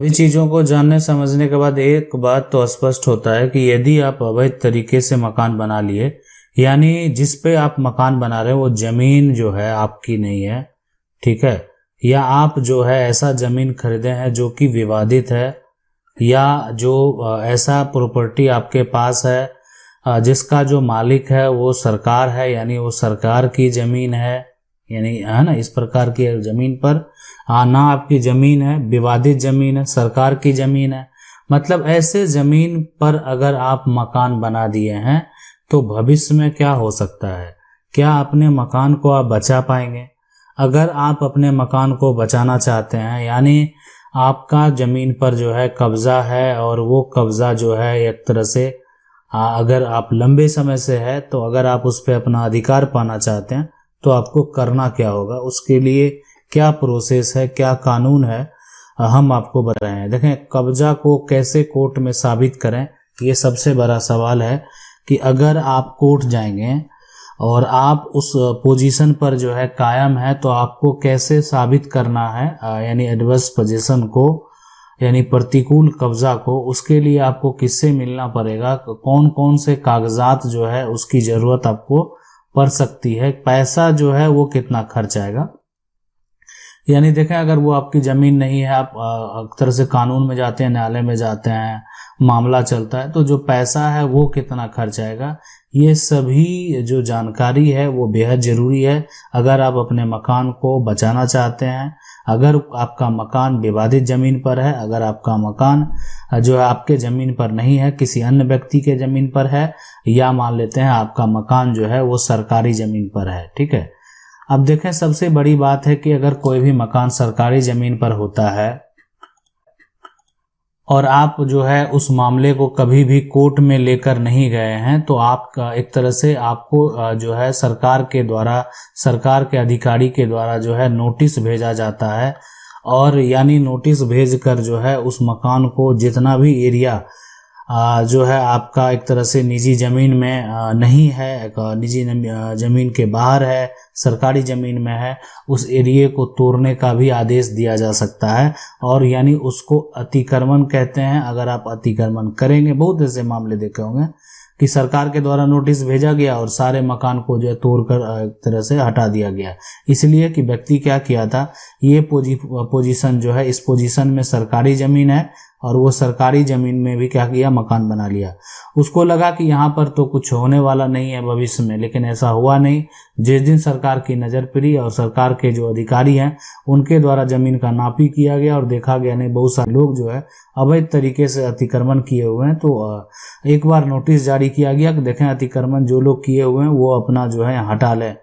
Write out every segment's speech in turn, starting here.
सभी चीज़ों को जानने समझने के बाद एक बात तो स्पष्ट होता है कि यदि आप अवैध तरीके से मकान बना लिए, यानी जिस पे आप मकान बना रहे हो वो ज़मीन जो है आपकी नहीं है, ठीक है, या आप जो है ऐसा ज़मीन खरीदे हैं जो कि विवादित है, या जो ऐसा प्रॉपर्टी आपके पास है जिसका जो मालिक है वो सरकार है, यानी वो सरकार की ज़मीन है, यानी है ना, इस प्रकार की ज़मीन पर ना आपकी ज़मीन है, विवादित ज़मीन है, सरकार की ज़मीन है, मतलब ऐसे ज़मीन पर अगर आप मकान बना दिए हैं तो भविष्य में क्या हो सकता है? क्या अपने मकान को आप बचा पाएंगे? अगर आप अपने मकान को बचाना चाहते हैं, यानी आपका ज़मीन पर जो है कब्ज़ा है और वो कब्ज़ा जो है एक तरह से अगर आप लंबे समय से है तो अगर आप उस पर अपना अधिकार पाना चाहते हैं तो आपको करना क्या होगा, उसके लिए क्या प्रोसेस है, क्या कानून है, हम आपको बता रहे हैं। देखें, कब्जा को कैसे कोर्ट में साबित करें, ये सबसे बड़ा सवाल है कि अगर आप कोर्ट जाएंगे और आप उस पोजीशन पर जो है कायम है तो आपको कैसे साबित करना है, यानी एडवर्स पोजीशन को, यानी प्रतिकूल कब्जा को, उसके लिए आपको किससे मिलना पड़ेगा, कौन कौन से कागजात जो है उसकी ज़रूरत आपको पड़ सकती है, पैसा जो है वो कितना खर्च आएगा। यानी देखें, अगर वो आपकी ज़मीन नहीं है, आप एक तरह से कानून में जाते हैं, न्यायालय में जाते हैं, मामला चलता है, तो जो पैसा है वो कितना खर्च आएगा, ये सभी जो जानकारी है वो बेहद ज़रूरी है अगर आप अपने मकान को बचाना चाहते हैं। अगर आपका मकान विवादित ज़मीन पर है, अगर आपका मकान जो है आपके ज़मीन पर नहीं है, किसी अन्य व्यक्ति के ज़मीन पर है, या मान लेते हैं आपका मकान जो है वो सरकारी ज़मीन पर है, ठीक है। अब देखें, सबसे बड़ी बात है कि अगर कोई भी मकान सरकारी ज़मीन पर होता है और आप जो है उस मामले को कभी भी कोर्ट में लेकर नहीं गए हैं तो आप एक तरह से आपको जो है सरकार के द्वारा, सरकार के अधिकारी के द्वारा जो है नोटिस भेजा जाता है, और यानी नोटिस भेजकर जो है उस मकान को, जितना भी एरिया जो है आपका एक तरह से निजी ज़मीन में नहीं है, निजी ज़मीन के बाहर है, सरकारी ज़मीन में है, उस एरिया को तोड़ने का भी आदेश दिया जा सकता है, और यानी उसको अतिक्रमण कहते हैं। अगर आप अतिक्रमण करेंगे, बहुत ऐसे मामले देखे होंगे कि सरकार के द्वारा नोटिस भेजा गया और सारे मकान को जो है तोड़कर एक तरह से हटा दिया गया, इसलिए कि व्यक्ति क्या किया था, ये पोजीशन जो है, इस पोजीशन में सरकारी ज़मीन है और वो सरकारी ज़मीन में भी क्या किया, मकान बना लिया। उसको लगा कि यहाँ पर तो कुछ होने वाला नहीं है भविष्य में, लेकिन ऐसा हुआ नहीं। जिस दिन सरकार की नज़र पड़ी और सरकार के जो अधिकारी हैं उनके द्वारा ज़मीन का नापी किया गया और देखा गया नहीं, बहुत सारे लोग जो है अवैध तरीके से अतिक्रमण किए हुए हैं, तो एक बार नोटिस जारी किया गया कि देखें, अतिक्रमण जो लोग किए हुए हैं वो अपना जो है हटा लें।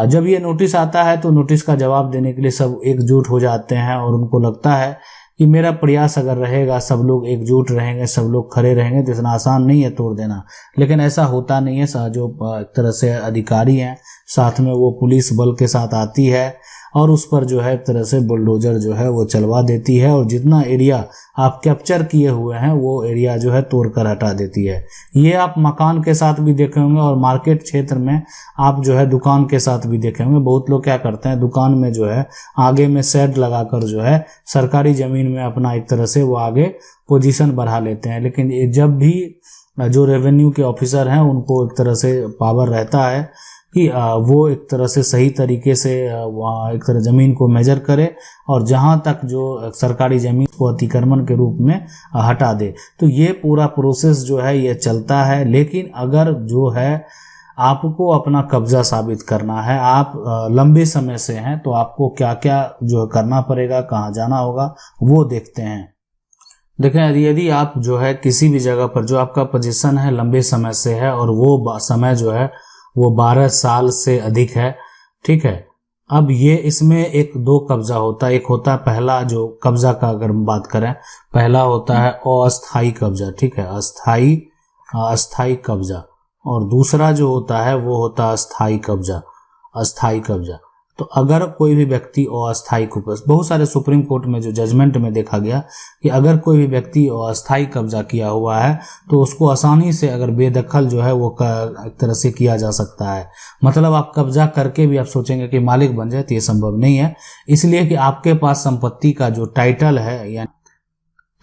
जब ये नोटिस आता है तो नोटिस का जवाब देने के लिए सब एकजुट हो जाते हैं और उनको लगता है कि मेरा प्रयास अगर रहेगा, सब लोग एकजुट रहेंगे, सब लोग खड़े रहेंगे, तो इतना आसान नहीं है तोड़ देना। लेकिन ऐसा होता नहीं है। जो एक तरह से अधिकारी हैं, साथ में वो पुलिस बल के साथ आती है और उस पर जो है एक तरह से बुलडोजर जो है वो चलवा देती है, और जितना एरिया आप कैप्चर किए हुए हैं वो एरिया जो है तोड़कर हटा देती है। ये आप मकान के साथ भी देखे होंगे और मार्केट क्षेत्र में आप जो है दुकान के साथ भी देखे होंगे। बहुत लोग क्या करते हैं, दुकान में जो है आगे में शेड लगाकर जो है सरकारी ज़मीन में अपना एक तरह से वो आगे पोजीशन बढ़ा लेते हैं। लेकिन जब भी जो रेवेन्यू के ऑफिसर हैं उनको एक तरह से पावर रहता है कि वो एक तरह से सही तरीके से वहाँ एक तरह ज़मीन को मेजर करे और जहाँ तक जो सरकारी ज़मीन को अतिक्रमण के रूप में हटा दे। तो ये पूरा प्रोसेस जो है ये चलता है। लेकिन अगर जो है आपको अपना कब्जा साबित करना है, आप लंबे समय से हैं, तो आपको क्या क्या जो करना पड़ेगा, कहाँ जाना होगा, वो देखते हैं। देखें, यदि आप जो है किसी भी जगह पर जो आपका पोजीशन है लंबे समय से है और वो समय जो है वो 12 साल से अधिक है, ठीक है। अब ये इसमें एक दो कब्जा होता है। एक होता है पहला जो कब्जा का, अगर हम बात करें, पहला होता है अस्थाई कब्जा, ठीक है, अस्थाई कब्जा, और दूसरा जो होता है वो होता है अस्थाई कब्जा। तो अगर कोई भी व्यक्ति अस्थाई कब्जा, बहुत सारे सुप्रीम कोर्ट में जो जजमेंट में देखा गया कि अगर कोई भी व्यक्ति अस्थाई कब्जा किया हुआ है तो उसको आसानी से अगर बेदखल जो है वो एक तरह से किया जा सकता है। मतलब आप कब्जा करके भी आप सोचेंगे कि मालिक बन जाए, तो ये संभव नहीं है, इसलिए कि आपके पास संपत्ति का जो टाइटल है, यानी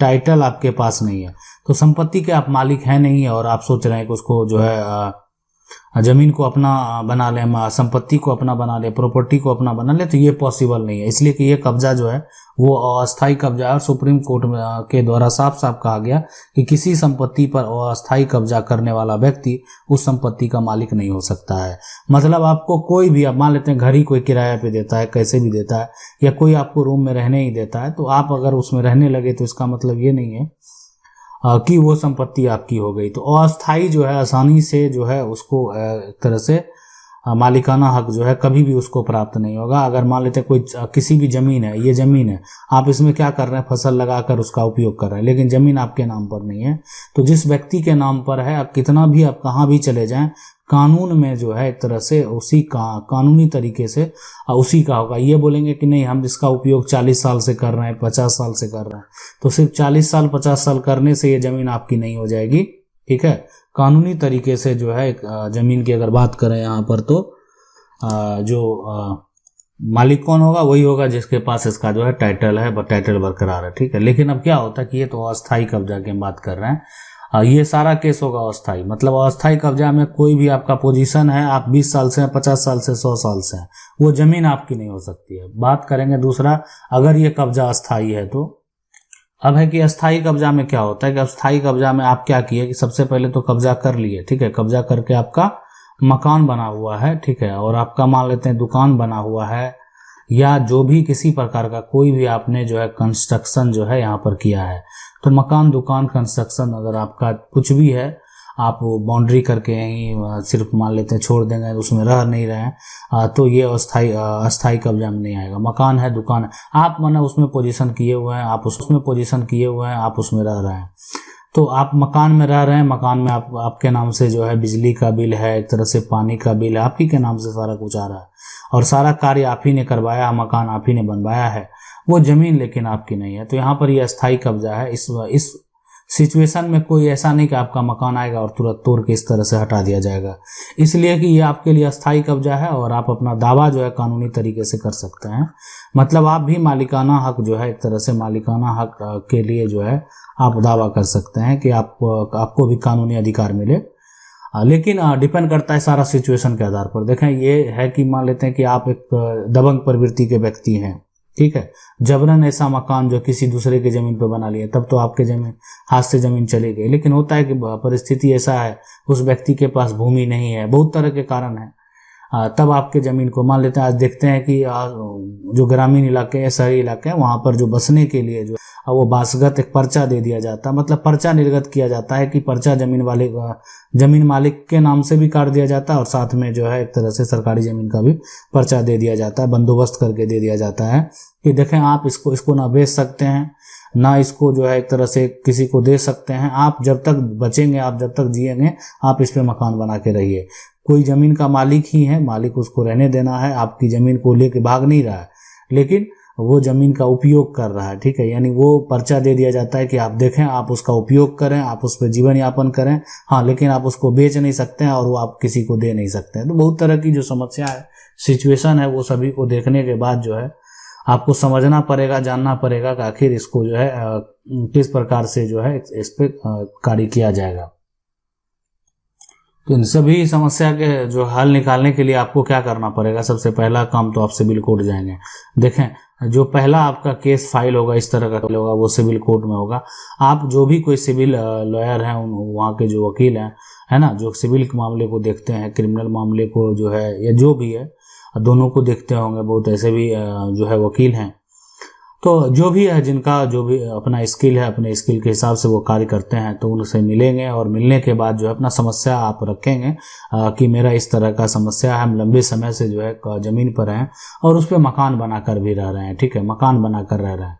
टाइटल आपके पास नहीं है, तो संपत्ति के आप मालिक हैं नहीं, और आप सोच रहे हैं कि उसको जो है जमीन को अपना बना ले, संपत्ति को अपना बना ले, प्रॉपर्टी को अपना बना ले, तो ये पॉसिबल नहीं है। इसलिए कि ये कब्जा जो है वो अस्थायी कब्जा है, और सुप्रीम कोर्ट के द्वारा साफ साफ कहा गया कि किसी संपत्ति पर अस्थायी कब्जा करने वाला व्यक्ति उस संपत्ति का मालिक नहीं हो सकता है। मतलब आपको कोई भी, आप मान लेते हैं घर ही कोई किराए पे देता है, कैसे भी देता है, या कोई आपको रूम में रहने ही देता है, तो आप अगर उसमें रहने लगे तो इसका मतलब ये नहीं है कि वो संपत्ति आपकी हो गई। तो अस्थाई जो है आसानी से जो है उसको एक तरह से मालिकाना हक जो है कभी भी उसको प्राप्त नहीं होगा। अगर मान लेते कोई किसी भी जमीन है, ये जमीन है, आप इसमें क्या कर रहे हैं, फसल लगाकर उसका उपयोग कर रहे हैं, लेकिन जमीन आपके नाम पर नहीं है, तो जिस व्यक्ति के नाम पर है, आप कितना भी, आप कहाँ भी चले जाएं, कानून में जो है एक तरह से उसी का कानूनी तरीके से उसी का होगा। ये बोलेंगे कि नहीं हम इसका उपयोग 40 साल से कर रहे हैं, 50 साल से कर रहे हैं, तो सिर्फ 40 साल 50 साल करने से ये जमीन आपकी नहीं हो जाएगी। ठीक है, कानूनी तरीके से जो है जमीन की अगर बात करें यहाँ पर, तो जो मालिक कौन होगा, वही होगा जिसके पास इसका जो है टाइटल है, टाइटल बरकरार है। ठीक है, लेकिन अब क्या होता है कि ये तो अस्थायी कब्जा की हम बात कर रहे हैं, ये सारा केस होगा अस्थाई। मतलब अस्थाई कब्जा में कोई भी आपका पोजीशन है, आप 20 साल से हैं, 50 साल से, 100 साल से हैं, वो जमीन आपकी नहीं हो सकती है। बात करेंगे दूसरा, अगर ये कब्जा अस्थाई है तो अब है कि अस्थाई कब्जा में क्या होता है कि अस्थाई कब्जा में आप क्या किए कि सबसे पहले तो कब्जा कर लिए। ठीक है, कब्जा करके आपका मकान बना हुआ है, ठीक है, और आपका मान लेते हैं दुकान बना हुआ है, या जो भी किसी प्रकार का कोई भी आपने जो है कंस्ट्रक्शन जो है यहाँ पर किया है, तो मकान, दुकान, कंस्ट्रक्शन अगर आपका कुछ भी है, आप बाउंड्री करके यहीं सिर्फ मान लेते हैं छोड़ देंगे, उसमें रह नहीं रहे हैं, तो ये अस्थाई कब्जा में नहीं आएगा। मकान है, दुकान है, आप माना उसमें पोजीशन किए हुए हैं, आप उसमें पोजीशन किए हुए हैं, आप उसमें रह रहे हैं, तो आप मकान में रह रहे हैं, मकान में आपके नाम से जो है बिजली का बिल है, एक तरह से पानी का बिल है, आप ही के नाम से सारा कुछ आ रहा है, और सारा कार्य आप ही ने करवाया, मकान आप ही ने बनवाया है, वो जमीन लेकिन आपकी नहीं है, तो यहाँ पर ये अस्थाई कब्जा है। इस सिचुएशन में कोई ऐसा नहीं कि आपका मकान आएगा और तुरंत तोड़ के इस तरह से हटा दिया जाएगा, इसलिए कि ये आपके लिए अस्थाई कब्जा है, और आप अपना दावा जो है कानूनी तरीके से कर सकते हैं। मतलब आप भी मालिकाना हक जो है, एक तरह से मालिकाना हक के लिए जो है आप दावा कर सकते हैं कि आपको भी कानूनी अधिकार मिले, लेकिन डिपेंड करता है सारा सिचुएशन के आधार पर। देखें, ये है कि मान लेते हैं कि आप एक दबंग प्रवृत्ति के व्यक्ति हैं, ठीक है, जबरन ऐसा मकान जो किसी दूसरे के जमीन पर बना लिया, तब तो आपके जमीन हाथ से जमीन चली गई। लेकिन होता है कि परिस्थिति ऐसा है, उस व्यक्ति के पास भूमि नहीं है, बहुत तरह के कारण है, तब आपके जमीन को मान लेते हैं। आज देखते हैं कि जो ग्रामीण इलाके हैं, शहरी इलाके हैं, वहां पर जो बसने के लिए जो वो बासगत एक पर्चा दे दिया जाता है, मतलब पर्चा निर्गत किया जाता है कि पर्चा जमीन मालिक के नाम से भी काट दिया जाता है, और साथ में जो है एक तरह से सरकारी जमीन का भी पर्चा दे दिया जाता है, बंदोबस्त करके दे दिया जाता है कि देखें आप इसको ना बेच सकते हैं, ना इसको जो है एक तरह से किसी को दे सकते हैं, आप जब तक बचेंगे, आप जब तक जिएंगे, आप इस पे मकान बना के रहिए। कोई जमीन का मालिक ही है, मालिक उसको रहने देना है, आपकी जमीन को लेके भाग नहीं रहा है, लेकिन वो जमीन का उपयोग कर रहा है। ठीक है, यानी वो पर्चा दे दिया जाता है कि आप देखें, आप उसका उपयोग करें, आप उस पर जीवन यापन करें, हाँ, लेकिन आप उसको बेच नहीं सकते हैं और वो आप किसी को दे नहीं सकते हैं। तो बहुत तरह की जो समस्या है, सिचुएशन है, वो सभी को देखने के बाद जो है आपको समझना पड़ेगा, जानना पड़ेगा कि आखिर इसको जो है किस प्रकार से जो है इस पे कार्य किया जाएगा। तो इन सभी समस्या के जो हल निकालने के लिए आपको क्या करना पड़ेगा, सबसे पहला काम तो आप सिविल कोर्ट जाएंगे। देखें, जो पहला आपका केस फाइल होगा, इस तरह का होगा, वो सिविल कोर्ट में होगा। आप जो भी कोई सिविल लॉयर हैं, वहाँ के जो वकील हैं, है ना, जो सिविल मामले को देखते हैं, क्रिमिनल मामले को जो है, या जो भी है, दोनों को देखते होंगे, बहुत ऐसे भी जो है वकील हैं, तो जो भी है, जिनका जो भी अपना स्किल है, अपने स्किल के हिसाब से वो कार्य करते हैं, तो उनसे मिलेंगे, और मिलने के बाद जो है अपना समस्या आप रखेंगे कि मेरा इस तरह का समस्या है, हम लंबे समय से जो है जमीन पर हैं और उस पर मकान बनाकर भी रह रहे हैं। ठीक है, मकान बनाकर रह रहे हैं।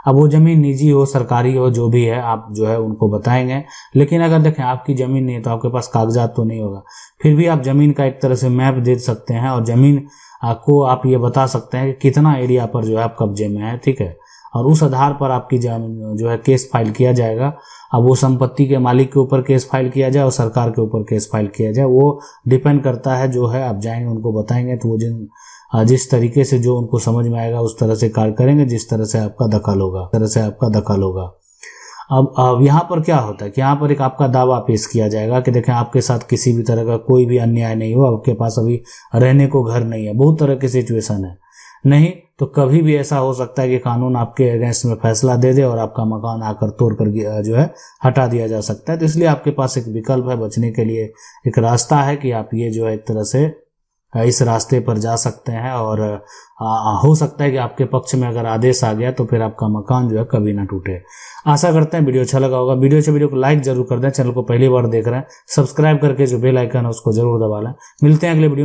अब वो जमीन निजी हो, सरकारी हो, जो भी है, आप जो है उनको बताएंगे। लेकिन अगर देखें आपकी जमीन नहीं है तो आपके पास कागजात तो नहीं होगा, फिर भी आप जमीन का एक तरह से मैप दे सकते हैं, और जमीन को आप ये बता सकते हैं कि कितना एरिया पर जो है आप कब्जे में है। ठीक है, और उस आधार पर आपकी जो है केस फाइल किया जाएगा। अब वो संपत्ति के मालिक के ऊपर केस फाइल किया जाए और सरकार के ऊपर केस फाइल किया जाए, वो डिपेंड करता है। जो है आप जाएंगे, उनको बताएंगे, तो वो जिस तरीके से जो उनको समझ में आएगा उस तरह से कार्य करेंगे, जिस तरह से आपका दखल होगा। अब यहाँ पर क्या होता है कि यहाँ पर एक आपका दावा पेश किया जाएगा कि देखें आपके साथ किसी भी तरह का कोई भी अन्याय नहीं हुआ, आपके पास अभी रहने को घर नहीं है, बहुत तरह की सिचुएशन है। नहीं तो कभी भी ऐसा हो सकता है कि कानून आपके अगेंस्ट में फैसला दे दे और आपका मकान आकर तोड़ कर जो है हटा दिया जा सकता है। तो इसलिए आपके पास एक विकल्प है, बचने के लिए एक रास्ता है कि आप ये जो है एक तरह से इस रास्ते पर जा सकते हैं। और हो सकता है कि आपके पक्ष में अगर आदेश आ गया तो फिर आपका मकान जो है कभी ना टूटे। आशा करते हैं वीडियो अच्छा लगा होगा। वीडियो को लाइक जरूर कर दें। चैनल को पहली बार देख रहे हैं सब्सक्राइब करके जो बेल आइकन है उसको जरूर दबा लें। मिलते हैं अगले वीडियो।